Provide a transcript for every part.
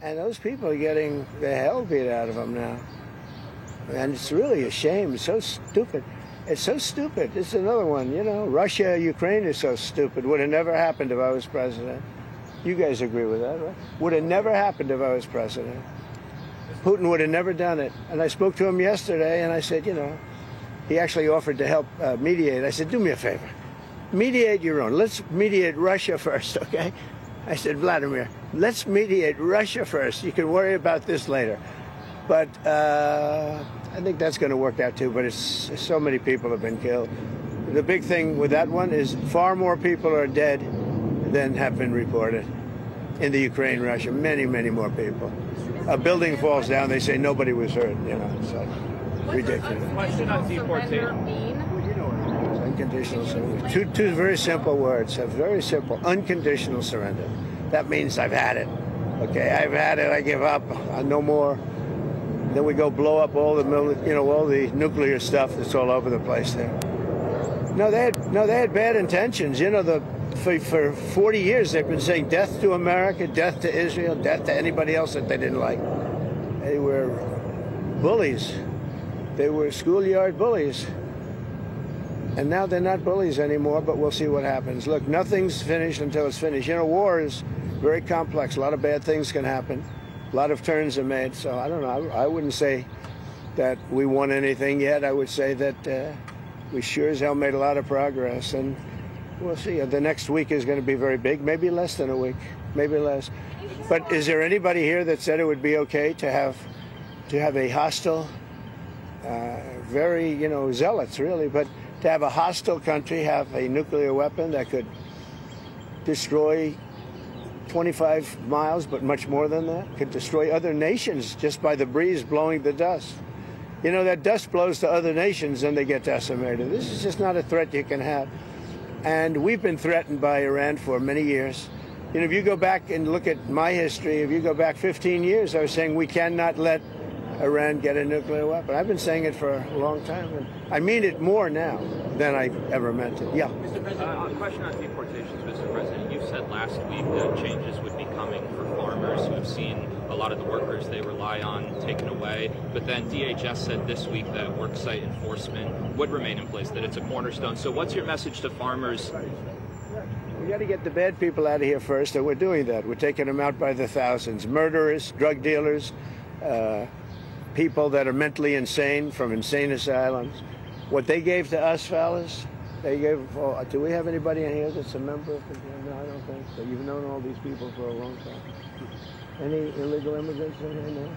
And those people are getting the hell beat out of them now. And it's really a shame. It's so stupid. It's so stupid. It's another one, you know. Russia, Ukraine is so stupid. Would have never happened if I was president. You guys agree with that, right? Would have never happened if I was president. Putin would have never done it. And I spoke to him yesterday, and I said, you know, he actually offered to help mediate. I said, do me a favor. Mediate your own. Let's mediate Russia first, okay? I said, Vladimir, let's mediate Russia first. You can worry about this later. But I think that's going to work out too. But it's so many people have been killed. The big thing with that one is far more people are dead than have been reported in the Ukraine, Russia. Many, many more people. A building falls down, they say nobody was hurt. You know, it's like ridiculous. Question on deportation. Unconditional surrender. Two very simple words. Very simple. Unconditional surrender. That means I've had it. Okay, I've had it. I give up. No more. Then we go blow up all the all the nuclear stuff that's all over the place there. No, they had bad intentions. You know, for 40 years they've been saying death to America, death to Israel, death to anybody else that they didn't like. They were bullies. They were schoolyard bullies. And now they're not bullies anymore, but we'll see what happens. Look, nothing's finished until it's finished. You know, war is very complex. A lot of bad things can happen. A lot of turns are made. So I don't know. I wouldn't say that we won anything yet. I would say that we sure as hell made a lot of progress. And we'll see. The next week is going to be very big. Maybe less than a week. Maybe less. But is there anybody here that said it would be okay to have a hostile, very, you know, zealots, really, but to have a hostile country have a nuclear weapon that could destroy 25 miles, but much more than that, could destroy other nations just by the breeze blowing the dust. You know, that dust blows to other nations and they get decimated. This is just not a threat you can have. And we've been threatened by Iran for many years. You know, if you go back and look at my history, if you go back 15 years, I was saying we cannot let Iran get a nuclear weapon. I've been saying it for a long time, and I mean it more now than I ever meant it. Yeah. Mr. President, a question on deportations, Mr. President. You said last week that changes would be coming for farmers who have seen a lot of the workers they rely on taken away. But then DHS said this week that worksite enforcement would remain in place, that it's a cornerstone. So what's your message to farmers? We got to get the bad people out of here first, and we're doing that. We're taking them out by the thousands. Murderers, drug dealers, people that are mentally insane from insane asylums. What they gave to us, fellas, they gave. Oh, do we have anybody in here that's a member of the? No, I don't think so. You've known all these people for a long time. Any illegal immigrants in here now?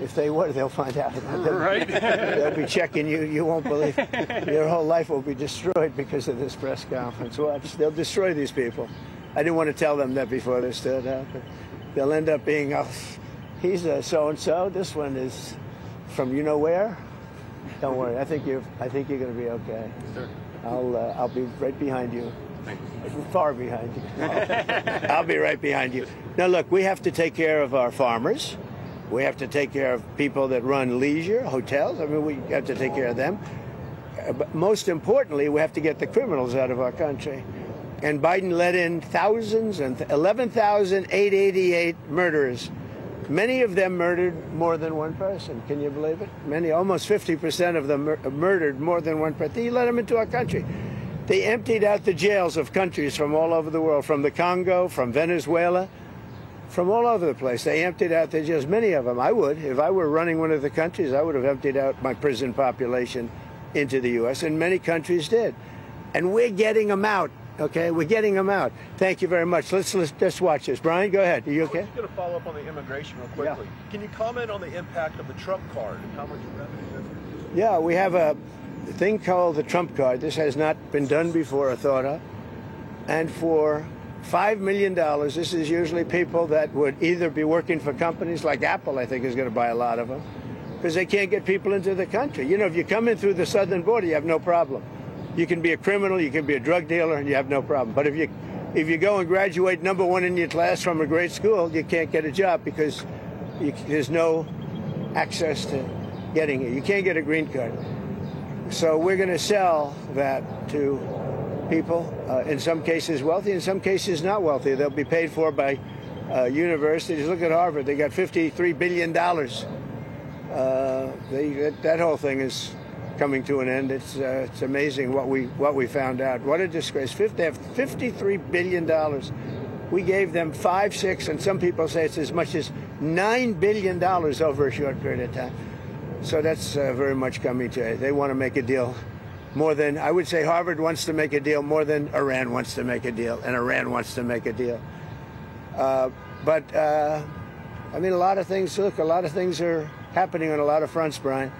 If they were, they'll find out. Right. They'll be checking you. You won't believe it. Your whole life will be destroyed because of this press conference. Watch. They'll destroy these people. I didn't want to tell them that before they stood up. But they'll end up being, oh, he's a so-and-so. This one is from you know where. Don't worry. I think you're going to be okay. Sure. I'll be right behind you. Thank you. Far behind you. I'll be right behind you. Now, look, we have to take care of our farmers. We have to take care of people that run leisure, hotels. I mean, we have to take care of them. But most importantly, we have to get the criminals out of our country. And Biden let in thousands and 11,888 murderers. Many of them murdered more than one person. Can you believe it? Many, almost 50% of them murdered more than one person. He let them into our country. They emptied out the jails of countries from all over the world, from the Congo, from Venezuela, from all over the place. They emptied out the jails, many of them. I would. If I were running one of the countries, I would have emptied out my prison population into the U.S., and many countries did. And we're getting them out, okay? We're getting them out. Thank you very much. Let's just watch this. Brian, go ahead. Are you okay? I'm just going to follow up on the immigration real quickly. Yeah. Can you comment on the impact of the Trump card and how much revenue that's? Yeah, we have a thing called the Trump card. This has not been done before or thought of. And for $5 million, this is usually people that would either be working for companies like Apple, I think, is going to buy a lot of them, because they can't get people into the country. You know, if you come in through the southern border, you have no problem. You can be a criminal, you can be a drug dealer, and you have no problem. But if you go and graduate #1 in your class from a great school, you can't get a job because there's no access to getting it. You can't get a green card. So we're going to sell that to people, in some cases wealthy, in some cases not wealthy. They'll be paid for by universities. Look at Harvard; they got $53 billion. That whole thing is coming to an end. It's amazing what we found out. What a disgrace! They have $53 billion. We gave them 5, 6, and some people say it's as much as $9 billion over a short period of time. So that's very much coming to it. They want to make a deal more than, I would say Harvard wants to make a deal more than Iran wants to make a deal, and Iran wants to make a deal. I mean, a lot of things, look, a lot of things are happening on a lot of fronts, Brian.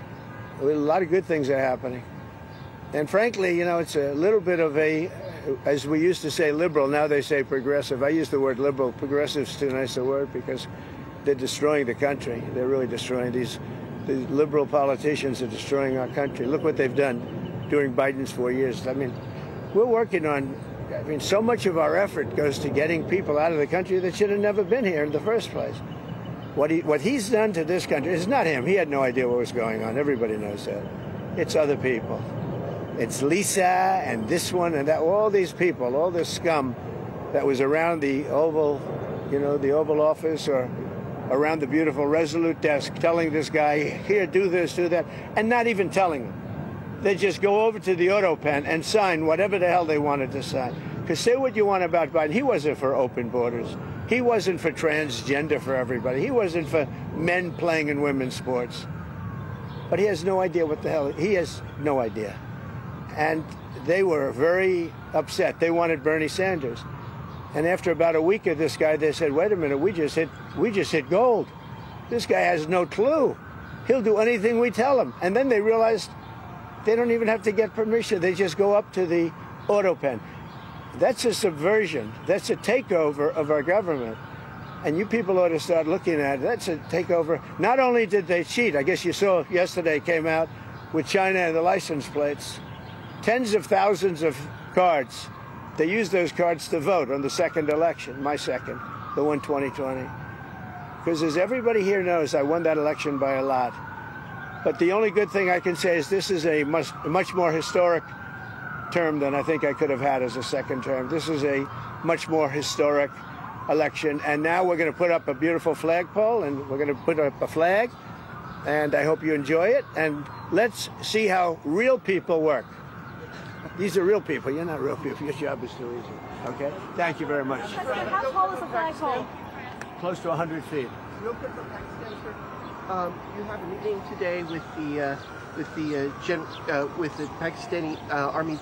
A lot of good things are happening. And frankly, you know, it's a little bit of a, as we used to say liberal, now they say progressive. I use the word liberal. Progressive's too nice a word because they're destroying the country. They're really destroying these liberal politicians are destroying our country. Look what they've done during Biden's 4 years. I mean, we're working on, I mean, so much of our effort goes to getting people out of the country that should have never been here in the first place. What he's done to this country, it's not him. He had no idea what was going on. Everybody knows that. It's other people. It's Lisa and this one and that, all these people, all this scum that was around the Oval, you know, the Oval Office or around the beautiful Resolute desk telling this guy, here, do this, do that, and not even telling him. They just go over to the auto pen and sign whatever the hell they wanted to sign. Because say what you want about Biden, he wasn't for open borders. He wasn't for transgender for everybody. He wasn't for men playing in women's sports. But he has no idea what the hell, he has no idea. And they were very upset. They wanted Bernie Sanders. And after about a week of this guy, they said, wait a minute, we just hit gold. This guy has no clue. He'll do anything we tell him. And then they realized they don't even have to get permission. They just go up to the auto pen. That's a subversion. That's a takeover of our government. And you people ought to start looking at it. That's a takeover. Not only did they cheat, I guess you saw yesterday came out with China and the license plates. Tens of thousands of cards. They used those cards to vote on the second election, my second, the one 2020. Because as everybody here knows, I won that election by a lot. But the only good thing I can say is this is a much more historic term than I think I could have had as a second term. This is a much more historic election. And now we're going to put up a beautiful flagpole, and we're going to put up a flag. And I hope you enjoy it. And let's see how real people work. These are real people. You're not real people. Your job is too easy. Okay? Thank you very much. How tall is the flagpole? Close to 100 feet. Real quick for Pakistan, sir. You have a meeting today with the Pakistani Army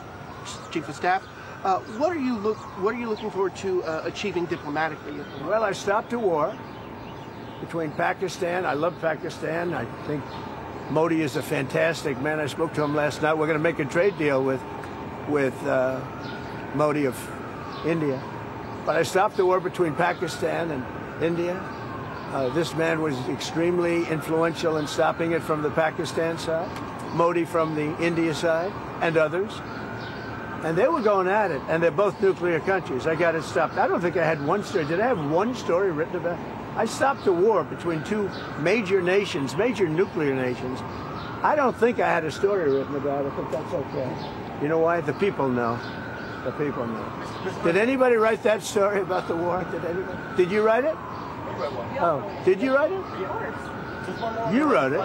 Chief of Staff. What are you looking forward to achieving diplomatically? Well, I stopped a war between Pakistan. I love Pakistan. I think Modi is a fantastic man. I spoke to him last night. We're going to make a trade deal with Modi of India. But I stopped the war between Pakistan and India. This man was extremely influential in stopping it from the Pakistan side, Modi from the India side, and others. And they were going at it, and they're both nuclear countries. I got it stopped. I don't think I had one story. Did I have one story written about it? I stopped a war between two major nations, major nuclear nations. I don't think I had a story written about it, but that's okay. You know why? The people know. The people know. Did anybody write that story about the war? Did anybody? Did you write it? Oh, did you write it? You wrote it.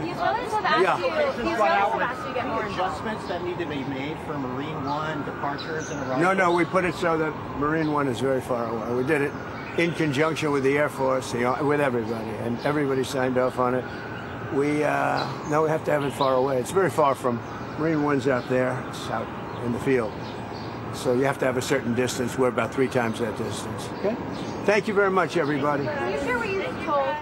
These brothers have asked you to get more Adjustments that need to be made for Marine One departures and arrivals. No, we put it so that Marine One is very far away. We did it in conjunction with the Air Force, with everybody, and everybody signed off on it. Now we have to have it far away. It's very far from Marine One's out there. It's out in the field. So you have to have a certain distance. We're about 3 times that distance. Okay? Thank you very much, everybody. Can you share what you told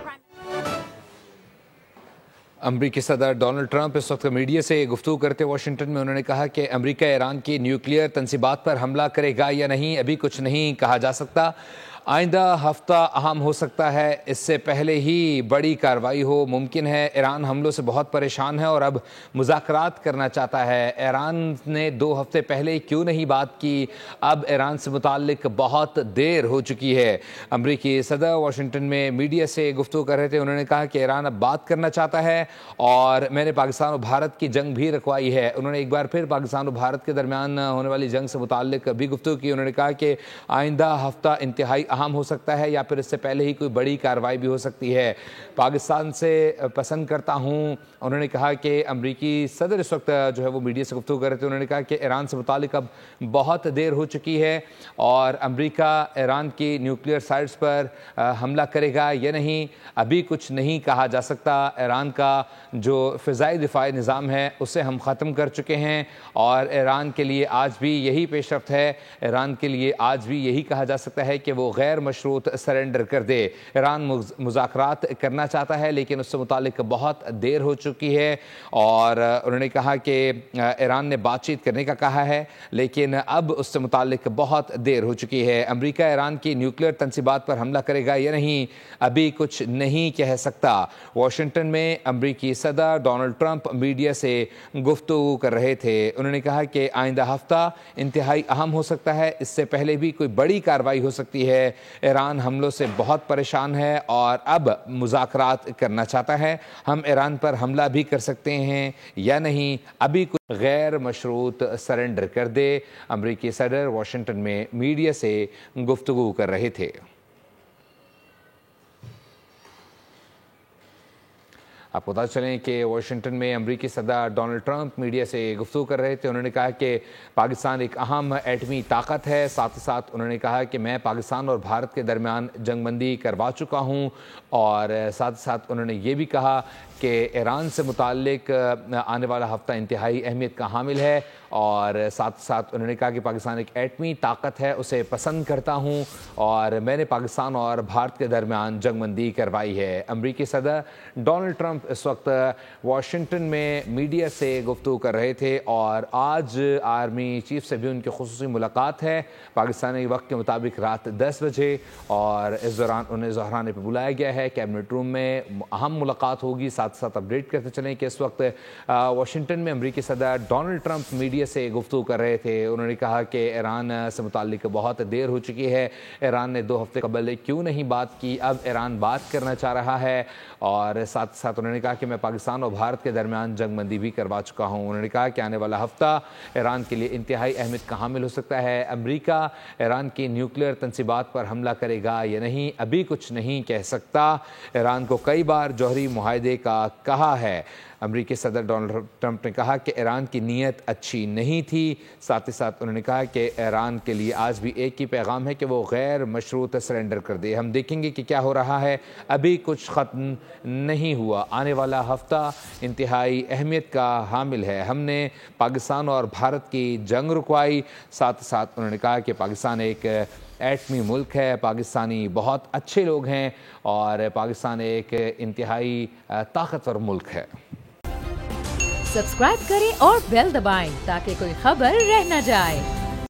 अमरीकी सदर Donald Trump इस वक्त media से गुफ्तगू करते Washington में उन्होंने कहा कि अमरीका ईरान की न्यूक्लियर तंसीबात पर हमला करेगा या नहीं अभी कुछ नहीं कहा जा सकता। आइंदा हफ्ता अहम हो सकता है, इससे पहले ही बड़ी कार्रवाई हो। मुमकिन है ईरान हमलों से बहुत परेशान है और अब मुज़ाकरात करना चाहता है। ईरान ने 2 हफ्ते पहले क्यों नहीं बात की? अब ईरान से मुताल्लिक बहुत देर हो चुकी है। अमरीकी सदर वाशिंगटन में मीडिया से गुफ्तगू कर रहे थे। उन्होंने कहा कि ईरान अब बात करना चाहता है और मैंने पाकिस्तान और भारत की जंग भी रखवाई है। उन्होंने एक बार फिर पाकिस्तान और भारत के दरमियान होने वाली जंग से मुताल्लिक भी गुफ्तगू की। उन्होंने कहा कि आइंदा हफ्ता इंतहाई اہم ہو سکتا ہے یا پھر اس سے پہلے ہی کوئی بڑی کارروائی بھی ہو سکتی ہے۔ پاکستان سے پسند کرتا ہوں، انہوں نے کہا کہ امریکی صدر اس وقت جو ہے وہ میڈیا سے گفتگو کر رہے تھے، انہوں نے کہا کہ ایران سے متعلق اب بہت دیر ہو چکی ہے اور امریکہ ایران کی نیوکلیئر سائٹس پر حملہ کرے گا یا نہیں ابھی کچھ نہیں کہا جا سکتا۔ ایران کا جو فضائی دفاعی نظام ہے اسے ہم ختم کر چکے ہیں اور ایران کے لیے آج بھی یہی پیش رفت ہے، ایران کے لیے آج بھی یہی کہا جا سکتا ہے کہ وہ غیر مشروط سرنڈر کر دے۔ ایران مذاکرات کرنا چاہتا ہے لیکن اس سے متعلق بہت دیر ہو چکی ہے اور انہوں نے کہا کہ ایران نے بات چیت کرنے کا کہا ہے لیکن اب اس سے متعلق بہت دیر ہو چکی ہے۔ امریکہ ایران کی نیوکلیئر تنصیبات پر حملہ کرے گا یا نہیں ابھی کچھ نہیں کہہ سکتا۔ واشنگٹن میں امریکی صدر ڈونلڈ ٹرمپ میڈیا سے گفتگو کر رہے تھے، انہوں نے کہا کہ آئندہ ہفتہ انتہائی اہم ہو سکتا ہے، اس سے پہلے بھی کوئی بڑی کارروائی ہو سکتی ہے۔ ایران حملوں سے بہت پریشان ہے اور اب مذاکرات کرنا چاہتا ہے، ہم ایران پر حملہ بھی کر سکتے ہیں یا نہیں ابھی کچھ غیر مشروط سرنڈر کر دے۔ امریکی صدر واشنگٹن میں میڈیا سے گفتگو کر رہے تھے۔ آپ کو بتا چلیں کہ واشنگٹن میں امریکی صدر ڈونلڈ ٹرمپ میڈیا سے گفتگو کر رہے تھے، انہوں نے کہا کہ پاکستان ایک اہم ایٹمی طاقت ہے، ساتھ ہی ساتھ انہوں نے کہا کہ میں پاکستان اور بھارت کے درمیان جنگ بندی کروا چکا ہوں اور ساتھ ہی ساتھ انہوں نے یہ بھی کہا کہ ایران سے متعلق آنے والا ہفتہ انتہائی اہمیت کا حامل ہے اور ساتھ ساتھ انہوں نے کہا کہ پاکستان ایک ایٹمی طاقت ہے، اسے پسند کرتا ہوں اور میں نے پاکستان اور بھارت کے درمیان جنگ بندی کروائی ہے۔ امریکی صدر ڈونلڈ ٹرمپ اس وقت واشنگٹن میں میڈیا سے گفتگو کر رہے تھے اور آج آرمی چیف سے بھی ان کی خصوصی ملاقات ہے پاکستانی وقت کے مطابق رات 10 بجے اور اس دوران انہیں ظہرانے پہ بلایا گیا ہے، کیبنٹ روم میں اہم ملاقات ہوگی۔ ساتھ ساتھ اپڈیٹ کرتے چلیں کہ اس وقت واشنگٹن میں امریکی صدر ڈونلڈ ٹرمپ میڈیا سے گفتگو کر رہے تھے، انہوں نے کہا کہ ایران سے متعلق بہت دیر ہو چکی ہے، ایران نے 2 ہفتے قبل کیوں نہیں بات کی، اب ایران بات کرنا چاہ رہا ہے اور ساتھ ساتھ انہوں نے کہا کہ میں پاکستان اور بھارت کے درمیان جنگ بندی بھی کروا چکا ہوں۔ انہوں نے کہا کہ آنے والا ہفتہ ایران کے لیے انتہائی اہمیت کا حامل ہو سکتا ہے، امریکہ ایران کی نیوکلیئر تنصیبات پر حملہ کرے گا یا نہیں ابھی کچھ نہیں کہہ سکتا۔ ایران کو کئی بار جوہری معاہدے کا کہا ہے، امریکی صدر ڈونلڈ ٹرمپ نے کہا کہ ایران کی نیت اچھی نہیں تھی، ساتھ ہی ساتھ انہوں نے کہا کہ ایران کے لیے آج بھی ایک ہی پیغام ہے کہ وہ غیر مشروط سرنڈر کر دے۔ ہم دیکھیں گے کہ کیا ہو رہا ہے، ابھی کچھ ختم نہیں ہوا، آنے والا ہفتہ انتہائی اہمیت کا حامل ہے، ہم نے پاکستان اور بھارت کی جنگ رکوائی۔ ساتھ ساتھ انہوں نے کہا کہ پاکستان ایک ایٹمی ملک ہے، پاکستانی بہت اچھے لوگ ہیں اور پاکستان ایک انتہائی طاقتور ملک ہے۔ سبسکرائب کریں اور بیل دبائیں تاکہ کوئی خبر رہ نہ جائے۔